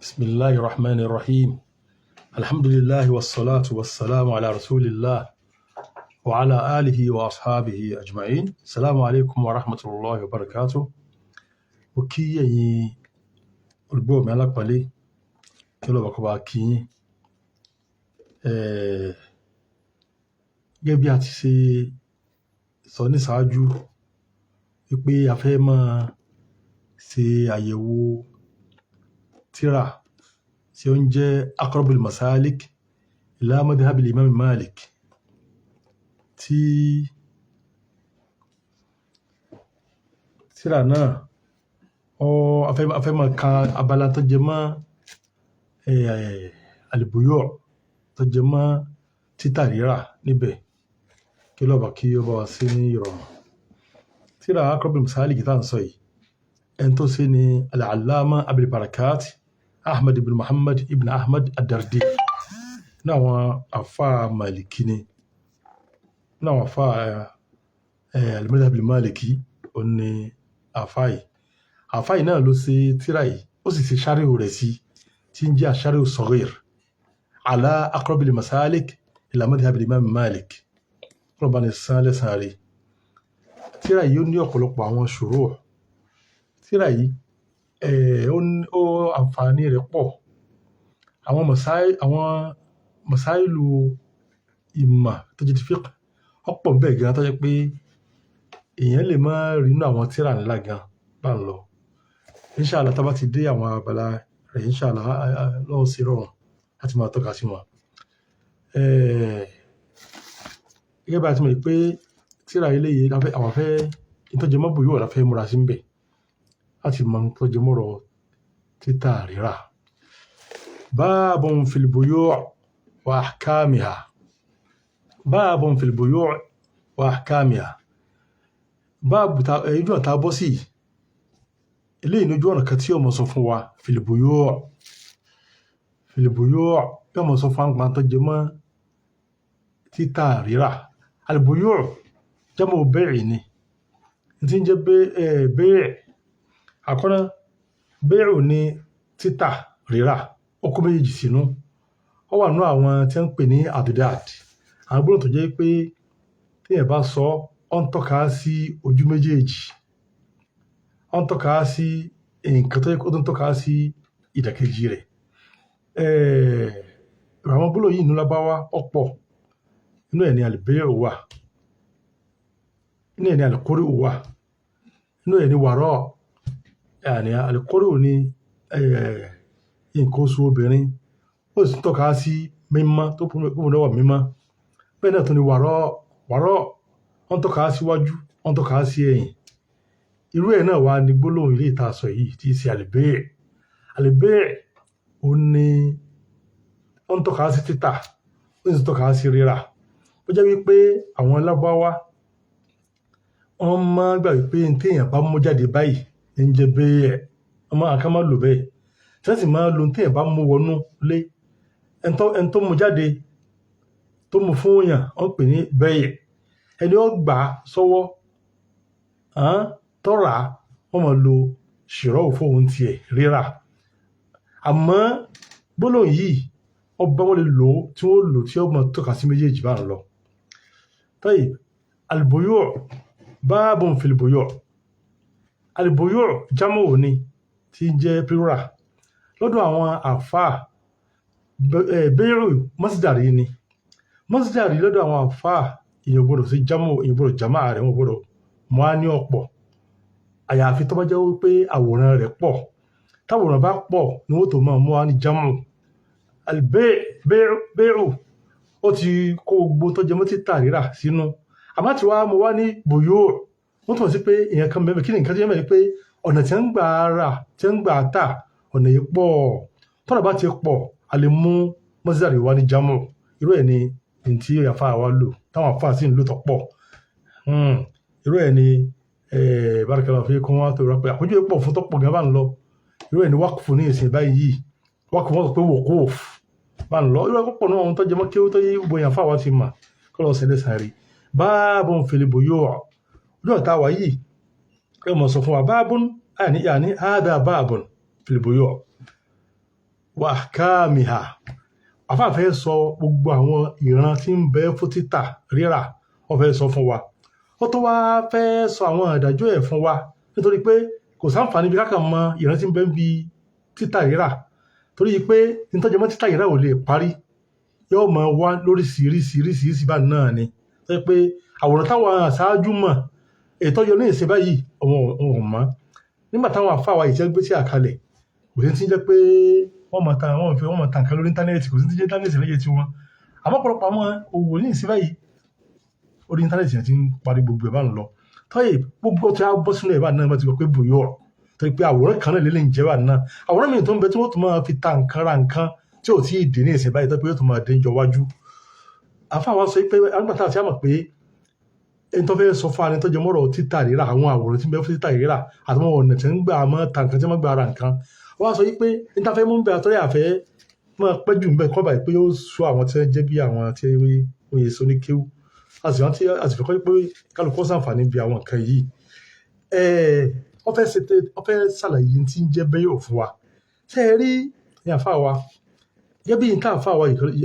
بسم الله الرحمن الرحيم. الحمد لله والصلاة والسلام على رسول الله وعلى آله وأصحابه أجمعين. السلام عليكم ورحمة الله وبركاته. وكي olùgbọ́ mi alápọ̀nlé kí ló bá kọ́ bá kí yín gẹ́gẹ́ bí a ti ṣe sọ ní ṣáájú wípé a fẹ́ máa ṣe àyẹ̀wò tírà tí ó ń jẹ́ aqrabul masalik ila madhhabil imam Malik tí tírà náà a fẹ́ máa ka abala tó jẹ mọ́ al-buyu' tó jẹ mọ́ títà rírà níbẹ̀ kí ló bá kí ó bá wá sí ní ìrọ̀rùn. tírà aqrabul masalik tá à ń sọ yìí ẹni tó ṣe ni al-allama Abul Barakat Ahmad ibn Muhammad ibn Ahmad ad-Dardi ní àwọn àfáà Màlìkí ni ní àwọn àfáà al-madhhab al-Maliki ó ní àfáà yìí náà ló ṣe tírà yìí ó sì ṣe ṣáríhù rẹ̀ sí tí ń jẹ́ ash-sharh as-saghir ala aqrabil masalik ila madhhab al-imam Malik wọ́n bá ní san lẹ́san rẹ̀. tírà yìí ó ní ọ̀pọ̀lọpọ̀ àwọn shuru'. tírà yìí ó àǹfààní rẹ̀ pọ̀. àwọn masáìlù ìmọ̀ tó jẹ́ ti fiqh ọ̀pọ̀ bẹ́ẹ̀ gan tó jẹ́ pé èèyàn lè má rí inú àwọn tírà ńlá gan bá ń lọ. Inshallah tá bá ti dé àwọn abala rẹ̀ inshallah lọ́wọ́ sí rọrùn láti máa tọ́ka sí wọn. gẹ́gẹ́ bá ti mọ̀ pé tírà ilé yìí àwọn fẹ́ ìtọ́jẹmọ́ bùyọ̀ la fẹ́ múra sí ń bẹ̀ láti mọ ìtọ́jẹmọ́rọ̀ títà rírà. Babun fil buyu' wa ahkamiha. Babun fil buyu' wa ahkamiha. báàbù ìjú ọ̀tá bọ́ sí ilé ìnújú ọ̀nà kan tí ọmọ sọ fún wa fil buyu' yóò mọ̀ sọ fún àwọn tó jẹ mọ́ títà rírà. al buyu' jamu bay'i ni tí ń jẹ́ bay'i àkọ́nà bay'u ní títà rírà ó kó méjì sínú. ó wà nínú àwọn tí wọ́n ń pè ní adad àwọn gbọ́dọ̀ tó jẹ́ pé téèyàn bá sọ ọ́ ń tọ́ka sí ojú méjèèjì ó ń tọ́ka sí nǹkan tó yẹ kó tó ń tọ́ka sí ìdàkejì rẹ̀. àwọn gbọ́dọ̀ yìí nínú lábáwá ọ̀pọ̀ inú ẹ̀ ní al-bay'u wà inú ẹ̀ ní al-qur'u wà inú ẹ̀ ní wàrọ̀ yàní al-qur'u ní nǹkan oṣù obìnrin ó sì tọ́ka sí mímọ́ tó kúrò lọ́wọ́ mímọ́. bẹ́ẹ̀ náà tó ní wàrọ̀ wọ́n tọ́ka síwájú wọ́n tọ́ka sí ẹ̀yìn. irú ẹ̀ náà wà ní gbólóhùn ilé ìta sọ yìí tí í ṣe al-bay' ó ní wọ́n tọ́ka sí títà ó sì tọ́ka sí rírà. ó jẹ́ wípé àwọn Lárúbáwá wọ́n máa gbà wípé téèyàn bá mú jáde báyìí ń jẹ́ bay' wọ́n máa ká má lò bẹ́ẹ̀ tẹ́sí máa lo téèyàn bá mú wọnú lé ẹni tó mú jáde tó mú fún èèyàn wọ́n pè ní bay'. ẹni ó gbà sọ́wọ́ tọ́ra wọ́n máa lo shira'u fóun tiẹ̀ rírà. àmọ́ gbólóhùn yìí ọba wọn lè lò ó tí wọ́n lò tí ó máa tọ́ka sí méjèèjì bá ń lọ. tayyib al-buyu' babun fil buyu'. al-buyu' jámù òní tí ń jẹ́ plural lọ́dọ̀ àwọn àfáà bay'u masdari ni masdari lọ́dọ̀ àwọn àfáà èèyàn gbọ́dọ̀ sí jámù èèyàn gbọ́dọ̀ jámà rẹ̀ wọ́n gbọ́dọ̀ mọ́ á ní ọ̀pọ̀ àyàfi tó bá jẹ́ wípé àwòrán rẹ̀ pọ̀ táwòrán bá pọ̀ ni wọ́n tó máa mọ́ á ní jámù. al-bay'u ó ti kó gbogbo tó jẹ mọ́ títà rírà sínú àmọ́ tí wàá mo wá ní buyu' wọ́n tún sí pé èèyàn kan mẹ́rin kí ni nǹkan tí wọ́n mẹ́rin pé ọ̀nà tí wọ́n ń gbà rà tí wọ́n ń gbà tà ọ̀nà yìí pọ̀ tọ́nà bá ti pọ̀ a lè mú masdari wá ní jámù. irú ẹ̀ ni tí àfáà wa lò táwọn àfáà sì ń lò tọ́pọ̀. irú ẹ̀ ni barakallahu fikum wá tó rọ pé àpéjọ pọ̀ fún tọ́pọ̀ gan bá ń lọ. irú ẹ̀ ni wákùfù ní ìsìn báyìí wákùfù wọ́n sọ pé wuquf bá ń lọ. irú ẹ̀ pọ̀ náà wọn tó jẹ mọ́ kí ó tó yí gbogbo àfáà wa ti mà kọ́ lọ sẹ́lẹ̀ sáré. babun fil buyu' ojú ọ̀tá wa yìí ẹ mọ̀ sọ fún wa babun يعني هذا باب في البيوع wa ahkamiha. Àfáà fẹ́ sọ gbogbo àwọn ìran tí ń bẹ fún títà rírà ó fẹ́ sọ fún wa. Ó tó wá fẹ́ sọ àwọn ìdájọ́ ẹ̀ fún wa nítorí pé kò sáǹfààní bí kákan mọ ìran tí ń bẹ ń bi títà rírà torí pé nítọ́jú mọ́ títà rírà ò lè parí yóò mọ wá lóríṣiríṣiríṣiríṣi bá náà ni tó yẹ pé àwòrán táwọn aṣáájú mọ̀ ètò yọ ní ìṣe báyìí ọ̀hún mọ́ nígbà táwọn àfáà wa ìṣẹ́ gbé sí àkàlẹ̀ kò sí ti jẹ́ pé wọ́n mọ̀ tàn kan lórí íńtánẹ́ẹ̀tì kò sí ti jẹ́ íńtánẹ́ẹ̀tì lẹ́yẹ tí wọ́n àmọ́ pọ̀lọpọ̀ àwọn òwò ní ìṣe báyìí orí íńtánẹ́ẹ̀tì yẹn ti ń parí gbogbo ẹ̀ bá ń lọ tọ́yẹ̀ gbogbo tí a bọ́ sínú ẹ̀ bá náà bá ti gbọ́ pé bùyọ̀ torí pé àwòrán kan náà lélẹ̀ ń jẹ́ bá náà àwòrán mìíràn tó ń bẹ tí wọ́n tún máa fi ta nǹkan ra nǹkan tí ò tí ì dé ní ìsìn báyìí tó pé yóò tún máa dé jọ wájú àfa wa sọ pé agbàtà àti àmọ̀ pé ẹni tó fẹ́ sọ fún ani tó jẹ mọ́rọ̀ títà rírà àwọn àwòrán tí ń bẹ fún títà rírà àtàwọn ọ̀nà tí ń gbà mọ́ ta nǹkan tí wọ́n gbà ra nǹkan wọ́n sọ pé ní ta fẹ́ mú bẹ́ẹ̀ àtọ́rẹ́ àfẹ́ máa pẹ́ jù bẹ́ẹ̀ kọ́ báyìí pé yóò sọ àwọn tí wọ́n jẹ́ bí àwọn tí wọ́n yẹ sọ ní kéwù àsìkò kọ́ pé kálukú sàǹfààní bí àwọn nǹkan yìí wọ́n fẹ́ ṣàlàyé tí ń jẹ́ bẹ́ẹ̀ òfin wa ṣe é rí ní àfa wa gẹ́gẹ́ bí nǹkan àfa wa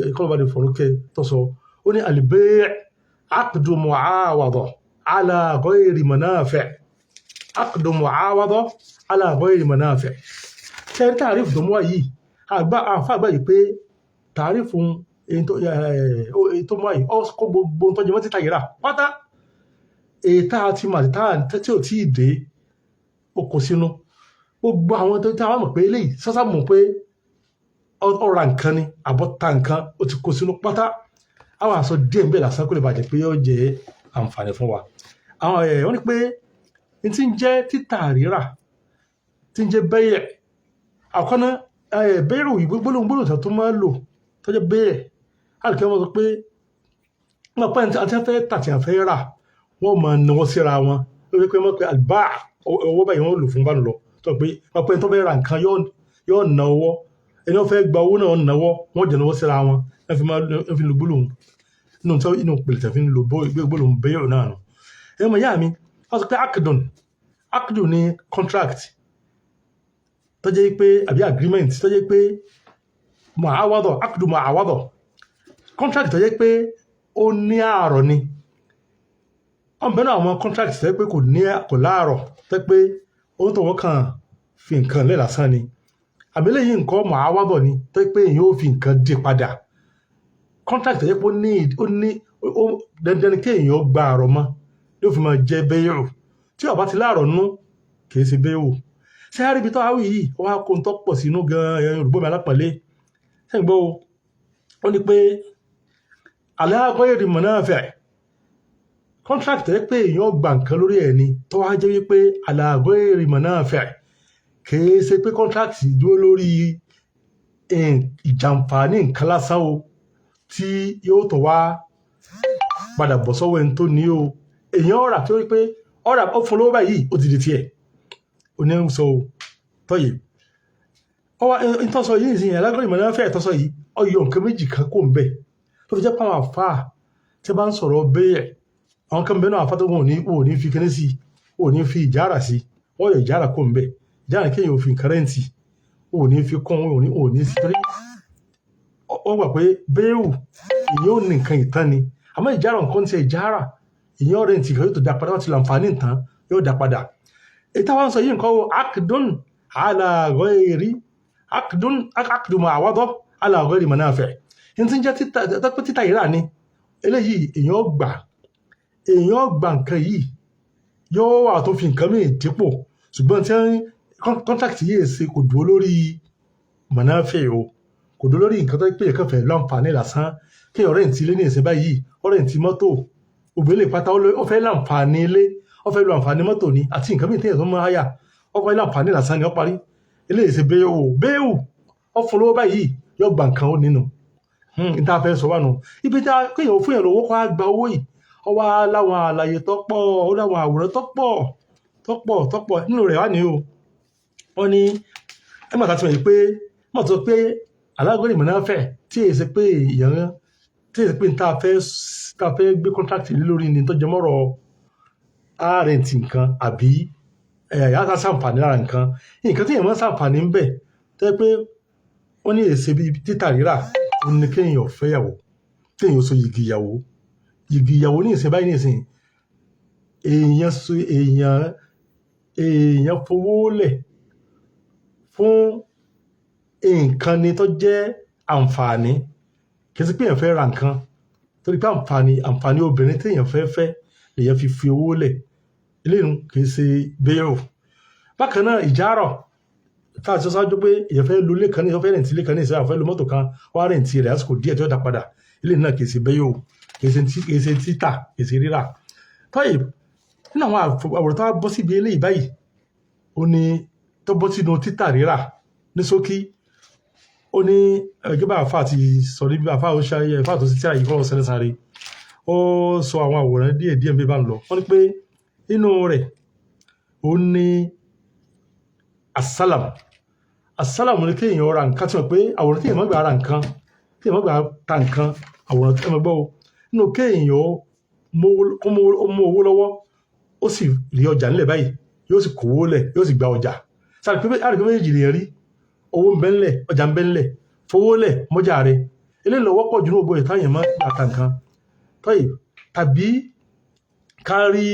ìkọlọ́bàdì fọ̀rọ̀kẹ́ tó sọ ó ní al-bay' عقد معاوضة على غير منافع عقد معاوضة على غير منافع ṣe تعريف tó mú wá yìí àfàgbà yìí pé tàrífù tó mú wá yìí kó gbogbo tó jẹ mọ́ títà yìí rà pátá èyíta àti màtítà tí ò tí ì dé okò sínú gbogbo àwọn tó tí a wá mọ̀ pé eléyìí sọ́sà mọ̀ pé ọ̀rà nǹkan ni àbọ̀ta nǹkan ó ti kó sínú pátá àwọn àṣọ díẹ̀ ń bẹ̀ lásán kó lè bàjẹ́ pé yóò jẹ́ àǹfààní fún wa àwọn wọ́n ní pé n ti ń jẹ́ títà rírà ti ń jẹ́ bẹ́yẹ̀ àkọ́ná bẹ́yẹ̀ rò ìgbó gbólóhùn tó máa lò tó jẹ́ bẹ́yẹ̀ àlùkẹ́ wọn sọ pé wọ́n pẹ́ àti afẹ́ tàti àfẹ́ rà wọ́n máa náwó síra wọn ó rí pé wọ́n pe àlùbá owó báyìí wọ́n lò fún bánu lọ tó pé wọ́n pẹ́ tó fẹ́ ra nǹkan yóò ná owó ẹni wọ́n fẹ́ gba owó náà náwó wọ́n jẹ́ náwó síra wọn wọ́n fi lo gbólóhùn inú pèlè fi ń lo gbólóhùn bẹ́yẹ̀ náà nù ẹ̀yọ́ mọ̀ yá mi wọ́n sọ pé akdun ní contract tó jẹ́ pé àbí agreement tó jẹ́ pé mu'awadọ̀ akdu mu'awadọ̀ contract tó jẹ́ pé ó ní ààrọ̀ ni wọ́n bẹ̀rẹ̀ àwọn contract tó jẹ́ pé kò láàrọ̀ tó jẹ́ pé ó tó wọ́n kàn fi nǹkan lẹ́ lásán ni àbí lẹ́yìn nǹkan mu'awadọ̀ ni tó jẹ́ pé èyàn ó fi nǹkan dé padà contract tó jẹ́ pé ó ní dandan kí èyàn gba ààrọ̀ mọ́ yóò fi máa jẹ́ bẹ́yẹ̀rù tí ó bá ti láàrọ̀ nú kìí ṣe bẹ́yẹ̀rù ṣe á rí ibi tó àwí yìí wọ́n á kó ń tọ́ pọ̀ sínú gan-an Yorùbá mi alápọ̀lé ṣẹ́gbọ́ ó ní pé ala ghayri manafi' contract tó jẹ́ pé èyàn gba nǹkan lórí ẹ̀ ni tó wá jẹ́ wípé ala ghayri manafi' kìí ṣe pé contract dúró lórí ìjàǹfààní nǹkan lásán o tí yóò tó wá padà bọ̀ sọ́wọ́ ẹni tó ní o èyàn ọ̀rà tó rí pé ọ̀rà ó fún lówó báyìí ó ti di tiẹ̀ oníṣòwò tọ́yì ọwọ́ ìtọ́sọ yìí nìsín alágbèrè ìmọ̀ náà fẹ́ ìtọ́sọ yìí ọyọ nǹkan méjì kan kò ń bẹ̀ tó fi jẹ́ pàwọn àfáà tí bá ń sọ̀rọ̀ bẹ́ẹ̀ àwọn kan bẹ́ẹ̀ náà àfáà tó wọn ò ní fi kíní sí ò ní fi ìjára sí wọ́n yọ ìjára kò ń bẹ̀ ìjára kéèyàn ò fi kárẹ́ǹtì ò ní fi kún ò ní sí torí wọ́n gbà pé bẹ́ẹ̀wù ìyẹn ò ní nǹkan ìtàn ni àmọ́ ìjára nǹkan ti ìjára ìyẹn ọ̀rẹ́ ti kan yóò tó dá padà wọ́n ti láǹfààní ìtàn yóò dá padà èyí táwọn sọ yìí nǹkan wo akdun ala ghayri akdu mu'awadọ̀ ala ghayri manafi' ní ti ń jẹ́ títà ìrà ni eléyìí èyàn gbà nǹkan yìí yóò wà tó fi nǹkan mìíràn dípò ṣùgbọ́n tí contract yìí ṣe kò dúró lórí manafi' o kò dúró lórí nǹkan tó pé ẹ̀kọ́ fẹ́ láǹfààní lásán kí ọ̀rẹ́ ìtì ilé ní ìsìn báyìí ọ̀rẹ́ ìtì mọ́tò òbílẹ̀ pátá ó fẹ́ láǹfààní ilé ó fẹ́ lo àǹfààní mọ́tò ni àti nǹkan mìíràn téèyàn tó máa yà ó fẹ́ láǹfààní lásán ni ó parí eléyìí ṣe bẹ́ẹ̀wò ó fún lówó báyìí yóò gba nǹkan ó nínú níta fẹ́ sọ wà nù ibi tí kéèyàn fún yàn lówó kó á gba owó yìí ó wá láwọn àlàyé tọ́pọ̀ ó láwọn àwòrán tọ́pọ̀ nínú rẹ̀ wá ní o wọ́n ní ẹgbẹ́ àtàtì wọ̀nyí pé mọ̀ tó pé alágbèrè ìmọ̀ náà fẹ́ tí èyí ṣe pé èèyàn tí èyí ṣe pé níta fẹ́ gbé contract lé lórí ni tó jẹ mọ́rọ̀ ààrẹ̀ntì nǹkan àbí yàtọ̀ sàǹfààní lára nǹkan tí èèyàn máa ń sàǹfààní ń bẹ̀ tẹ́ pé wọ́n ní èsè bíi títà rírà òun ni kéèyàn fẹ́yàwó kéèyàn so yìgì ìyàwó ní ìsìn báyìí ní ìsìn èèyàn fowó lẹ̀ fún nǹkan ni tó jẹ́ àǹfààní kì í sí pé èèyàn fẹ́ ra nǹkan torí pé àǹfààní obìnrin téèyàn fẹ́ lèèyàn fi owó lẹ̀ eléyìí kì í ṣe bẹ́ẹ̀rù. Bákan náà ìjárọ̀ tá a ti ṣáájú pé èèyàn fẹ́ lu ilé kan ní ìṣọ́ fẹ́ rẹ̀ǹtì ilé kan ní ìṣọ́ àfẹ́ lu mọ́tò kan wá rẹ̀ǹtì rẹ̀ àsìkò díẹ̀ tí ó dá padà eléyìí náà kì í ṣe bẹ́ẹ̀rù kì í ṣe títà kì í ṣe rírà. Tọ́yì nínú àwọn àwòrán tó bọ́ síbi eléyìí báyìí ó ní tó bọ́ sínú títà rírà ní ṣókí ó ní ẹgbẹ́ bá àfáà ti sọ níbi àfáà ó ṣayẹ àfáà tó sì tí àyíkọ́ ọ̀sẹ̀lẹ̀ sáré ó sọ àwọn àwòrán díẹ̀ bí bá ń lọ wọ́n ní pé inú rẹ̀ ó ní asálàmù ní kéèyàn ra nǹkan tí wọ́n pé àwòrán tí èèyàn má gbà ra nǹkan tí èèyàn má gbà ta nǹkan àwòrán tí èèyàn gbọ́ nínú kéèyàn ó mú owó lọ́wọ́ ó sì rí ọjà nílẹ̀ báyìí yóò sì kówó lẹ̀ yóò sì gba ọjà sáré pé àrùn méjì lè rí owó ń bẹ ńlẹ̀ ọjà ń bẹ ńlẹ̀ fowó lẹ̀ mọ́jà rẹ̀ eléyìí lọ wọ́pọ̀ jù ní ògbó ìtàyàn mọ́ àtà nǹkan tọ́yì tàbí ká rí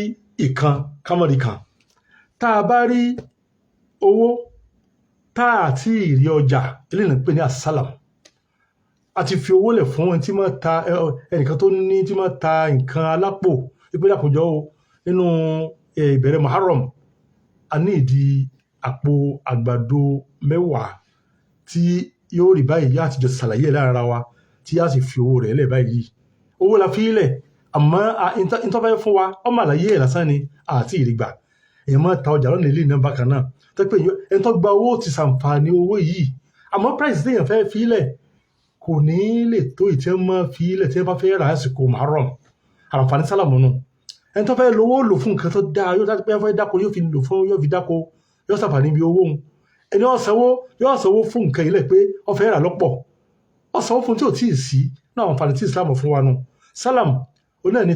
ìkan kámọ́rí kan tá a bá rí owó tá a ti rí ọjà eléyìí ń pè ní asálàm a ti fi owó lẹ̀ fún ẹni tí máa ta ẹnìkan tó ní tí máa ta nǹkan alápò ìpínlẹ̀ àkójọ nínú ìbẹ̀rẹ̀ Muharram a ní ìdí àpò àgbàdo 10 tí yóò rí báyìí yá àtijọ́ ṣàlàyé ẹ̀ lára wa tí yá sì fi owó rẹ̀ lẹ̀ báyìí owó la fi lẹ̀ àmọ́ ìtọ́fẹ́ fún wa ọmọ àlàyé ẹ̀ lásán ni àti ìrìgbà èèyàn máa ta ọjà lọ́nà ilé náà bákan náà tó pé ẹni tó gba owó ti ṣàǹfààní owó yìí àmọ́ price téèyàn fẹ́ fi lẹ̀ kò ní lè tó ìtí wọn máa fi lẹ̀ tí wọ́n bá fẹ́ rà àsìkò Muharram àǹfààní sálàmù nù ẹni tó fẹ́ lówó lò fún nǹkan tó dáa yóò fẹ́ dáko yóò fi lò fún yóò fi dáko yóò ṣàǹfààní bí owó ẹni yóò sanwó fún nǹkan ilẹ̀ pé ó fẹ́ rà lọ́pọ̀ ó sanwó fún tí ò tíì sí náà àǹfààní tí Islam fún wa nù sálàm onáà ní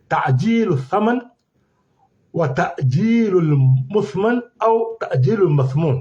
ta'jilu thaman wa ta'jilu al-muthman aw ta'jilu al-mathmun